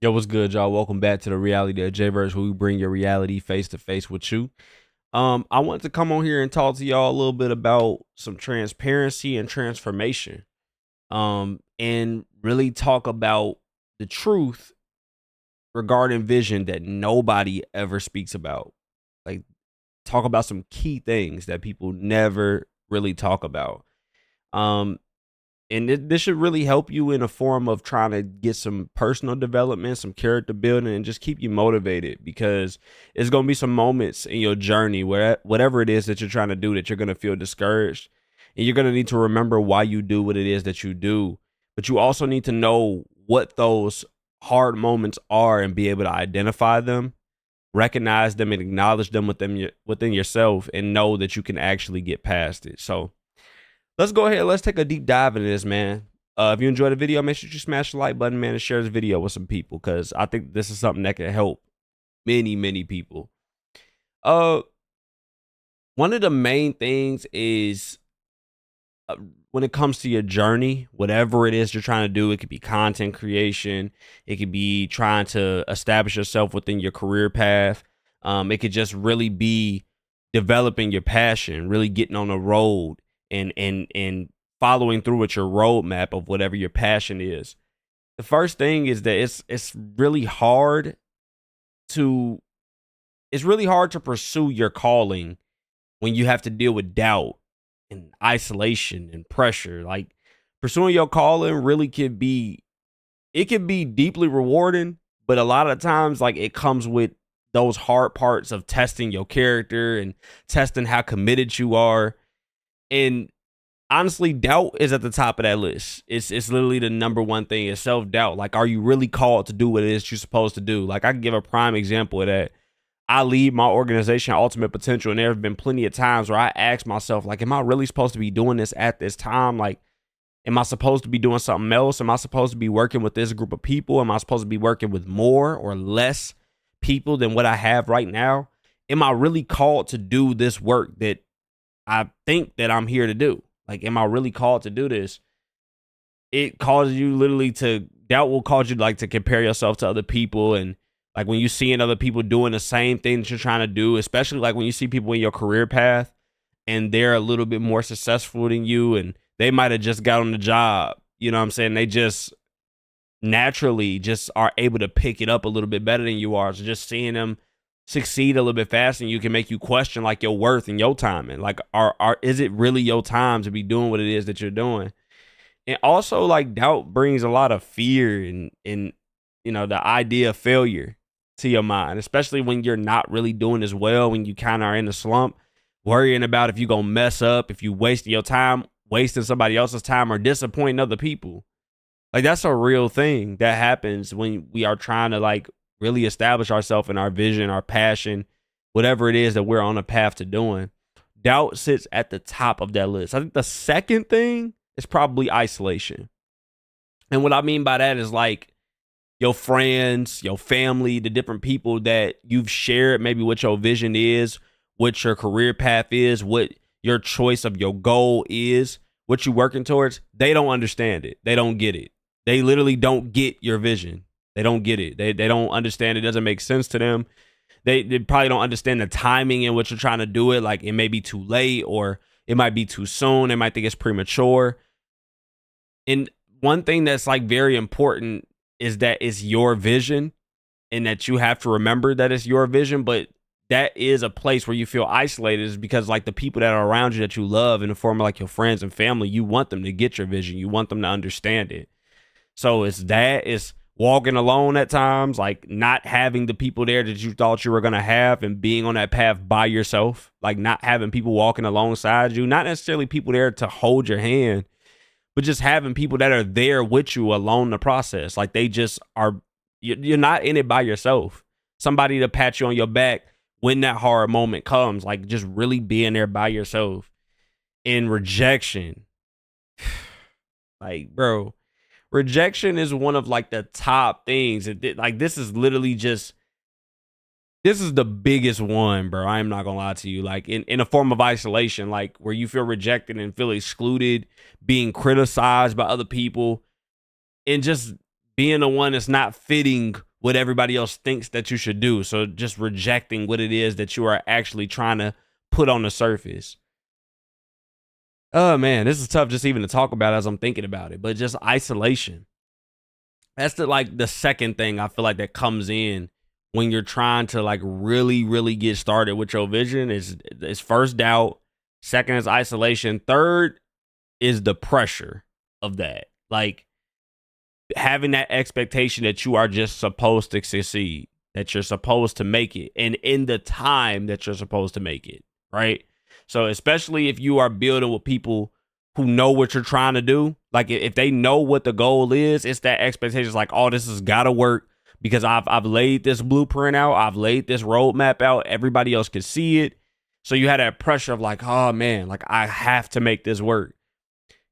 Yo, what's good, y'all? Welcome back to the reality of Jvrse, where we bring your reality face to face with you. I wanted to come on here and talk to y'all a little bit about some transparency and transformation. And really talk about the truth regarding vision that nobody ever speaks about. Like, talk about some key things that people never really talk about. Um, and this should really help you in a form of trying to get some personal development, some character building, and just keep you motivated, because it's going to be some moments in your journey where whatever it is that you're trying to do, that you're going to feel discouraged, and you're going to need to remember why you do what it is that you do. But you also need to know what those hard moments are and be able to identify them, recognize them, and acknowledge them within yourself, and know that you can actually get past it. So let's go ahead. Let's take a deep dive into this, man. If you enjoyed the video, make sure you smash the like button, man, and share this video with some people, because I think this is something that can help many people. Uh, One of the main things is, when it comes to your journey, whatever it is you're trying to do, it could be content creation, it could be trying to establish yourself within your career path. It could just really be developing your passion, really getting on the road and following through with your roadmap of whatever your passion is. The first thing is that it's really hard to pursue your calling when you have to deal with doubt and isolation and pressure. Like, pursuing your calling really could be, it can be deeply rewarding, but a lot of times, like, it comes with those hard parts of testing your character and testing how committed you are. And honestly, doubt is at the top of that list. It's literally the number one thing, is self-doubt. Like, are you really called to do what it is you're supposed to do? Like, I can give a prime example of that. I lead my organization, Ultimate Potential, and there have been plenty of times where I ask myself, like, am I really supposed to be doing this at this time? Like, am I supposed to be doing something else? Am I supposed to be working with this group of people? Am I supposed to be working with more or less people than what I have right now? Am I really called to do this work that I think that I'm here to do? Like, am I really called to do this? It causes you literally to, doubt will cause you like to compare yourself to other people. And like, when you seeing other people doing the same thing that you're trying to do, especially like when you see people in your career path and they're a little bit more successful than you, and they might have just got on the job, you know what I'm saying? They just naturally just are able to pick it up a little bit better than you are. So just seeing them succeed a little bit faster, and you can make you question like your worth and your time, and like, is it really your time to be doing what it is that you're doing? And also, like, doubt brings a lot of fear and the idea of failure to your mind, especially when you're not really doing as well, when you kind of are in a slump, worrying about if you're gonna mess up, if you wasting your time, wasting somebody else's time, or disappointing other people. Like, that's a real thing that happens when we are trying to, like, really establish ourselves in our vision, our passion, whatever it is that we're on a path to doing. Doubt sits at the top of that list. I think the second thing is probably isolation. And what I mean by that is, like, your friends, your family, the different people that you've shared maybe what your vision is, what your career path is, what your choice of your goal is, what you're working towards. They don't understand it. They don't get it. They literally don't get your vision. They don't get it. They don't understand. It doesn't make sense to them. They probably don't understand the timing in which you're trying to do it. Like, it may be too late, or it might be too soon. They might think it's premature. And one thing that's, like, very important is that it's your vision, and that you have to remember that it's your vision. But that is a place where you feel isolated, is because, like, the people that are around you that you love, in the form of like your friends and family, you want them to get your vision. You want them to understand it. So it's walking alone at times, like not having the people there that you thought you were going to have, and being on that path by yourself, like not having people walking alongside you, not necessarily people there to hold your hand, but just having people that are there with you along the process. Like, they just are, you're not in it by yourself. Somebody to pat you on your back when that hard moment comes, like just really being there by yourself. In rejection, like, bro, rejection is one of, like, the top things. Like, this is literally just, this is the biggest one, bro. I am not gonna lie to you. Like, in a form of isolation, like where you feel rejected and feel excluded, being criticized by other people, and just being the one that's not fitting what everybody else thinks that you should do. So just rejecting what it is that you are actually trying to put on the surface. Oh man, this is tough just even to talk about as I'm thinking about it, but just isolation. That's the second thing I feel like that comes in when you're trying to like really, really get started with your vision is first doubt. Second is isolation. Third is the pressure of that. Like having that expectation that you are just supposed to succeed, that you're supposed to make it, and in the time that you're supposed to make it, right? So especially if you are building with people who know what you're trying to do, like if they know what the goal is, it's that expectation. It's like, oh, this has got to work because I've laid this blueprint out, I've laid this roadmap out. Everybody else can see it, so you had that pressure of like, oh man, like I have to make this work.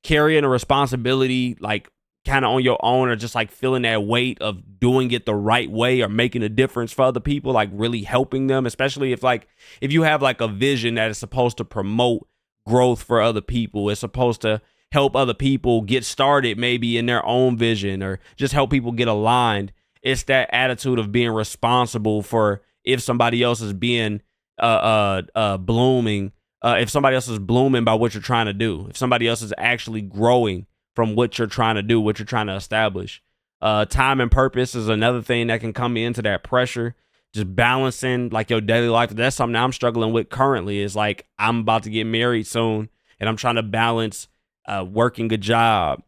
Carrying a responsibility, like kind of on your own, or just like feeling that weight of doing it the right way or making a difference for other people, like really helping them, especially if you have like a vision that is supposed to promote growth for other people, it's supposed to help other people get started maybe in their own vision or just help people get aligned. It's that attitude of being responsible for if somebody else is being blooming, if somebody else is blooming by what you're trying to do, if somebody else is actually growing from what you're trying to do, what you're trying to establish. Time and purpose is another thing that can come into that pressure. Just balancing like your daily life. That's something I'm struggling with currently. Is like I'm about to get married soon, and I'm trying to balance working a job,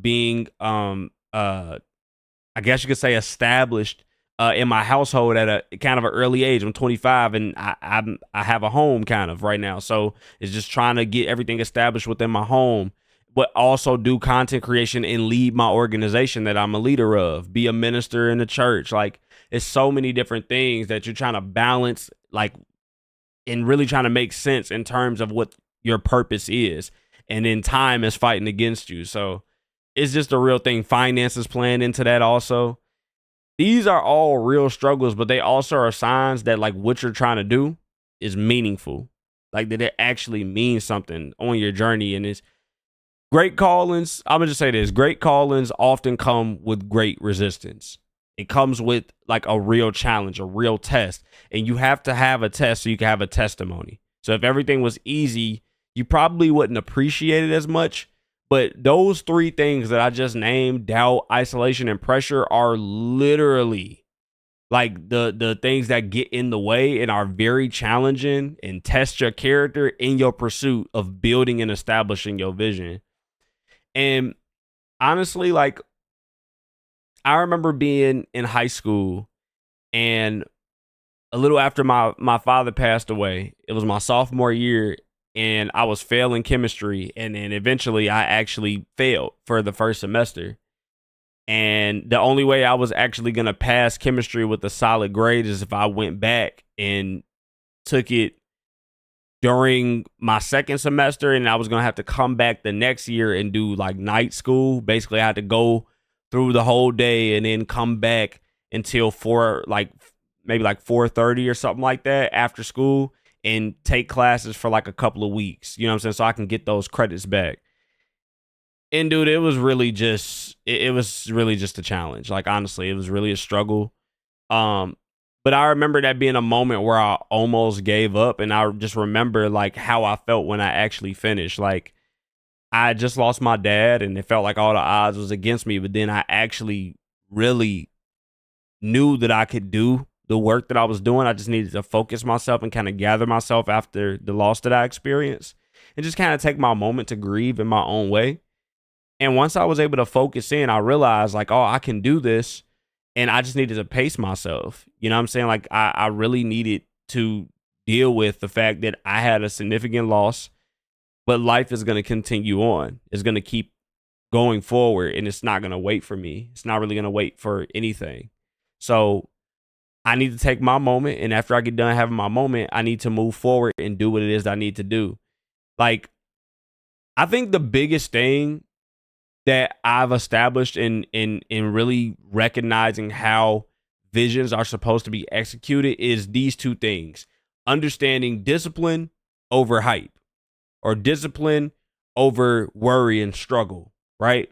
being I guess you could say established in my household at a kind of an early age. I'm 25 and I have a home kind of right now. So it's just trying to get everything established within my home, but also do content creation and lead my organization that I'm a leader of, be a minister in the church. Like it's so many different things that you're trying to balance, like, and really trying to make sense in terms of what your purpose is. And then time is fighting against you. So it's just a real thing. Finances playing into that also. These are all real struggles, but they also are signs that like what you're trying to do is meaningful. Like that it actually means something on your journey. And it's great callings. I'm gonna just say this. Great callings often come with great resistance. It comes with like a real challenge, a real test. And you have to have a test so you can have a testimony. So if everything was easy, you probably wouldn't appreciate it as much. But those three things that I just named, doubt, isolation, and pressure, are literally like the things that get in the way and are very challenging and test your character in your pursuit of building and establishing your vision. And honestly, like I remember being in high school and a little after my father passed away, it was my sophomore year and I was failing chemistry, and then eventually I actually failed for the first semester. And the only way I was actually going to pass chemistry with a solid grade is if I went back and took it during my second semester, and I was going to have to come back the next year and do like night school. Basically, I had to go through the whole day and then come back until maybe 4:30 or something like that after school, and take classes for like a couple of weeks, you know what I'm saying? So I can get those credits back. And dude, it was really just a challenge. Like honestly, it was really a struggle. But I remember that being a moment where I almost gave up, and I just remember like how I felt when I actually finished. Like I just lost my dad and it felt like all the odds was against me, but then I actually really knew that I could do the work that I was doing. I just needed to focus myself and kind of gather myself after the loss that I experienced and just kind of take my moment to grieve in my own way. And once I was able to focus in, I realized like, oh, I can do this. And I just needed to pace myself. You know what I'm saying? Like I really needed to deal with the fact that I had a significant loss, but life is going to continue on. It's going to keep going forward, and it's not going to wait for me. It's not really going to wait for anything. So I need to take my moment, and after I get done having my moment, I need to move forward and do what it is that I need to do. Like, I think the biggest thing that I've established in really recognizing how visions are supposed to be executed is these two things: understanding discipline over hype, or discipline over worry and struggle, right?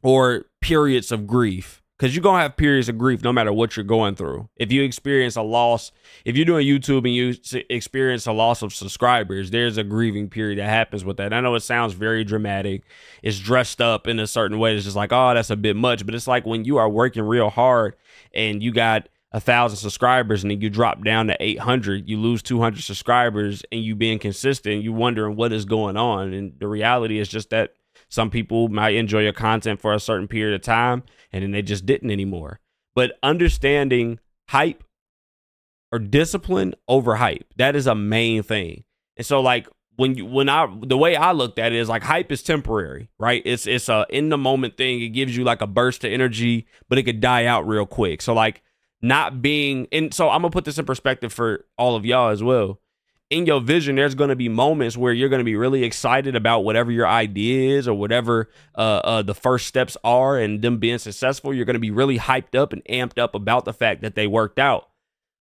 Or periods of grief. because you're going to have periods of grief no matter what you're going through. If you experience a loss, if you're doing YouTube and you experience a loss of subscribers, there's a grieving period that happens with that. I know it sounds very dramatic. It's dressed up in a certain way. It's just like, oh, that's a bit much. But it's like when you are working real hard and you got 1,000 subscribers and then you drop down to 800, you lose 200 subscribers, and you being consistent, you wondering what is going on. And the reality is just that some people might enjoy your content for a certain period of time and then they just didn't anymore. But understanding hype or discipline over hype, that is a main thing. And so like the way I looked at it is like hype is temporary, right? It's a in the moment thing. It gives you like a burst of energy, but it could die out real quick. So like not being, and so I'm gonna put this in perspective for all of y'all as well. In your vision, there's going to be moments where you're going to be really excited about whatever your idea is or whatever the first steps are and them being successful. You're going to be really hyped up and amped up about the fact that they worked out.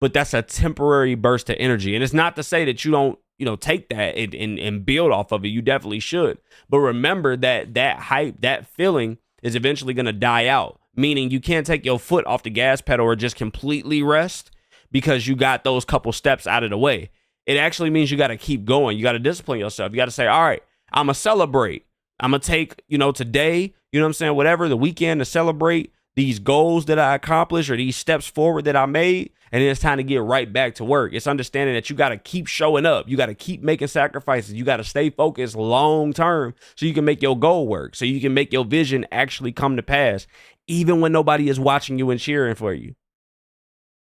But that's a temporary burst of energy. And it's not to say that you don't, take that and build off of it. You definitely should. But remember that hype, that feeling is eventually going to die out, meaning you can't take your foot off the gas pedal or just completely rest because you got those couple steps out of the way. It actually means you got to keep going. You got to discipline yourself. You got to say, all right, I'm going to celebrate. I'm going to take, today, whatever, the weekend to celebrate these goals that I accomplished or these steps forward that I made. And then it's time to get right back to work. It's understanding that you got to keep showing up. You got to keep making sacrifices. You got to stay focused long term so you can make your goal work, so you can make your vision actually come to pass, even when nobody is watching you and cheering for you.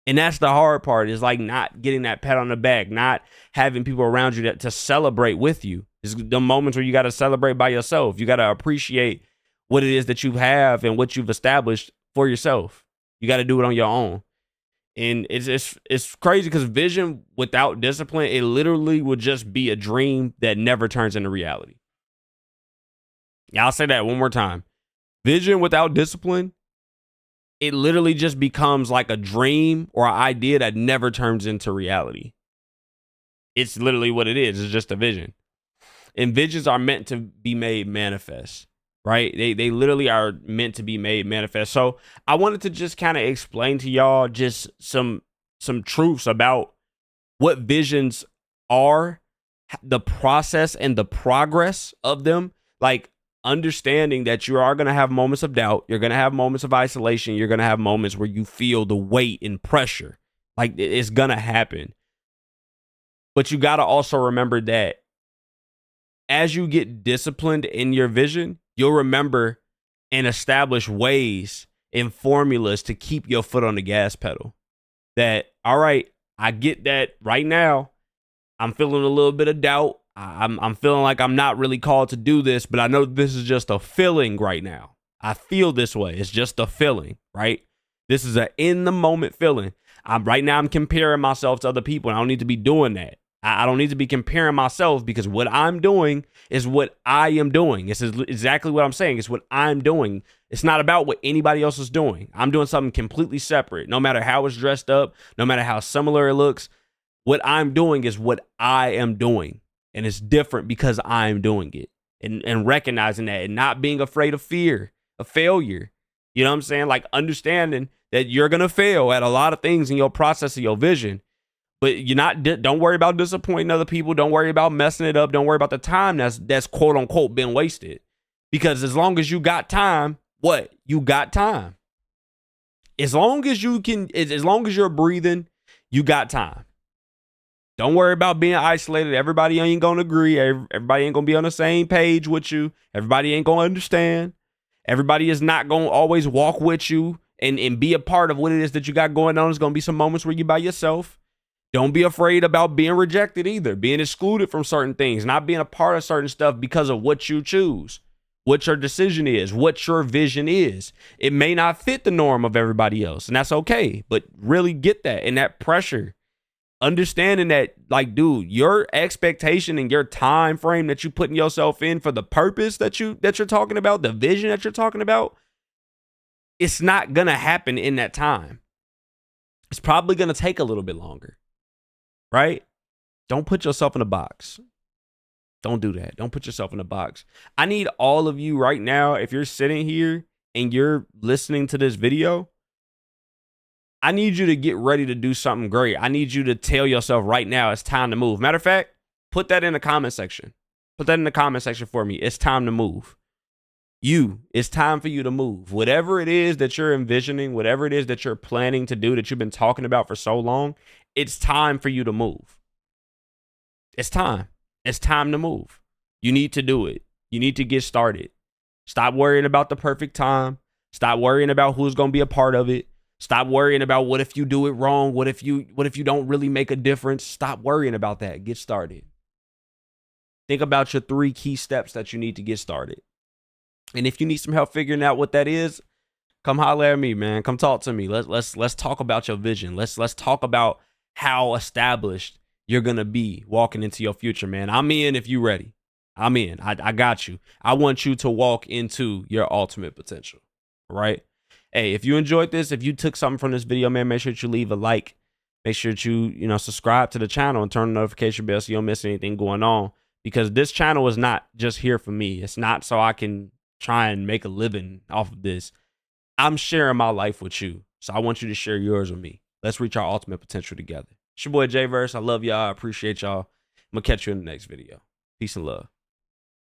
And that's the hard part, is like not getting that pat on the back, not having people around you to celebrate with you. It's the moments where you got to celebrate by yourself. You got to appreciate what it is that you have and what you've established for yourself. You got to do it on your own. And it's crazy because vision without discipline, it literally would just be a dream that never turns into reality. Yeah, I'll say that one more time. Vision without discipline, it literally just becomes like a dream or an idea that never turns into reality. It's literally what it is. It's just a vision. And visions are meant to be made manifest, right? They literally are meant to be made manifest. So I wanted to just kind of explain to y'all just some truths about what visions are, the process and the progress of them. Like, understanding that you are going to have moments of doubt. You're going to have moments of isolation. You're going to have moments where you feel the weight and pressure. Like, it's going to happen. But you got to also remember that as you get disciplined in your vision, you'll remember and establish ways and formulas to keep your foot on the gas pedal. That, all right, I get that right now. I'm feeling a little bit of doubt. I'm feeling like I'm not really called to do this, but I know this is just a feeling right now. I feel this way. It's just a feeling, right? This is an in the moment feeling. Right now I'm comparing myself to other people, and I don't need to be doing that. I don't need to be comparing myself, because what I'm doing is what I am doing. It's exactly what I'm saying. It's what I'm doing. It's not about what anybody else is doing. I'm doing something completely separate. No matter how it's dressed up, no matter how similar it looks, what I'm doing is what I am doing. And it's different because I'm doing it, and recognizing that, and not being afraid of fear, of failure. You know what I'm saying? Like, understanding that you're going to fail at a lot of things in your process of your vision, but don't worry about disappointing other people. Don't worry about messing it up. Don't worry about the time that's quote unquote been wasted, because as long as you got time, you got time. As long as you're breathing, you got time. Don't worry about being isolated. Everybody ain't going to agree. Everybody ain't going to be on the same page with you. Everybody ain't going to understand. Everybody is not going to always walk with you and be a part of what it is that you got going on. There's going to be some moments where you're by yourself. Don't be afraid about being rejected either, being excluded from certain things, not being a part of certain stuff because of what you choose, what your decision is, what your vision is. It may not fit the norm of everybody else, and that's okay, but really get that, and that pressure. Understanding that, like, dude, your expectation and your time frame that you putting yourself in for the purpose that you're talking about, the vision that you're talking about, it's not gonna happen in that time. It's probably gonna take a little bit longer, right? Don't put yourself in a box. Don't do that. Don't put yourself in a box. I need all of you right now, if you're sitting here and you're listening to this video, I need you to get ready to do something great. I need you to tell yourself right now, it's time to move. Matter of fact, put that in the comment section. Put that in the comment section for me. It's time to move. It's time for you to move. Whatever it is that you're envisioning, whatever it is that you're planning to do that you've been talking about for so long, it's time for you to move. It's time. It's time to move. You need to do it. You need to get started. Stop worrying about the perfect time. Stop worrying about who's going to be a part of it. Stop worrying about what if you do it wrong? What if you don't really make a difference? Stop worrying about that. Get started. Think about your 3 key steps that you need to get started. And if you need some help figuring out what that is, come holler at me, man. Come talk to me. Let's talk about your vision. Let's talk about how established you're gonna be walking into your future, man. I'm in if you ready. I'm in. I got you. I want you to walk into your ultimate potential. All right. Hey, if you enjoyed this, if you took something from this video, man, make sure that you leave a like. Make sure that you subscribe to the channel and turn the notification bell so you don't miss anything going on. Because this channel is not just here for me. It's not so I can try and make a living off of this. I'm sharing my life with you. So I want you to share yours with me. Let's reach our ultimate potential together. It's your boy Jvrse. I love y'all. I appreciate y'all. I'm going to catch you in the next video. Peace and love.